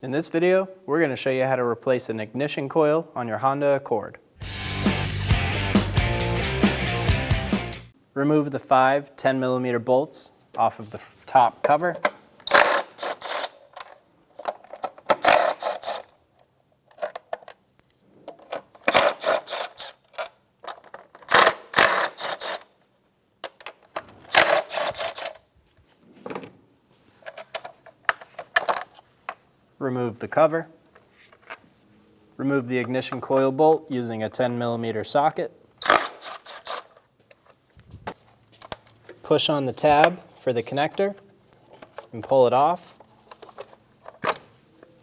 In this video, we're going to show you how to replace an ignition coil on your Honda Accord. Remove the 5 10mm bolts off of the top cover. Remove the cover. Remove the ignition coil bolt using a 10mm socket. Push on the tab for the connector and pull it off.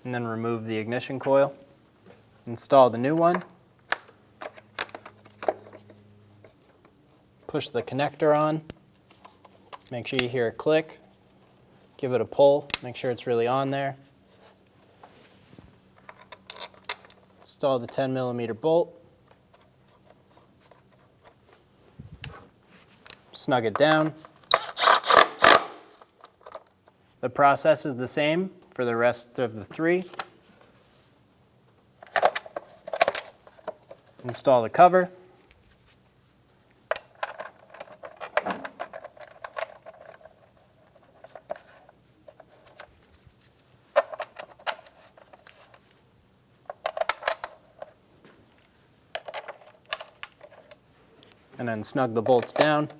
And then remove the ignition coil. Install the new one. Push the connector on. Make sure you hear it click. Give it a pull. Make sure it's really on there. Install the 10mm bolt. Snug it down. The process is the same for the rest of the 3. Install the cover. And then snug the bolts down.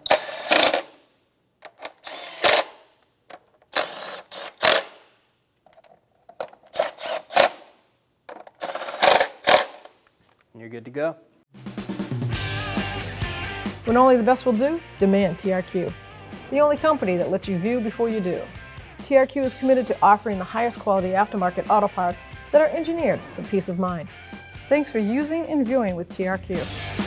And you're good to go. When only the best will do, demand TRQ. The only company that lets you view before you do. TRQ is committed to offering the highest quality aftermarket auto parts that are engineered for peace of mind. Thanks for using and viewing with TRQ.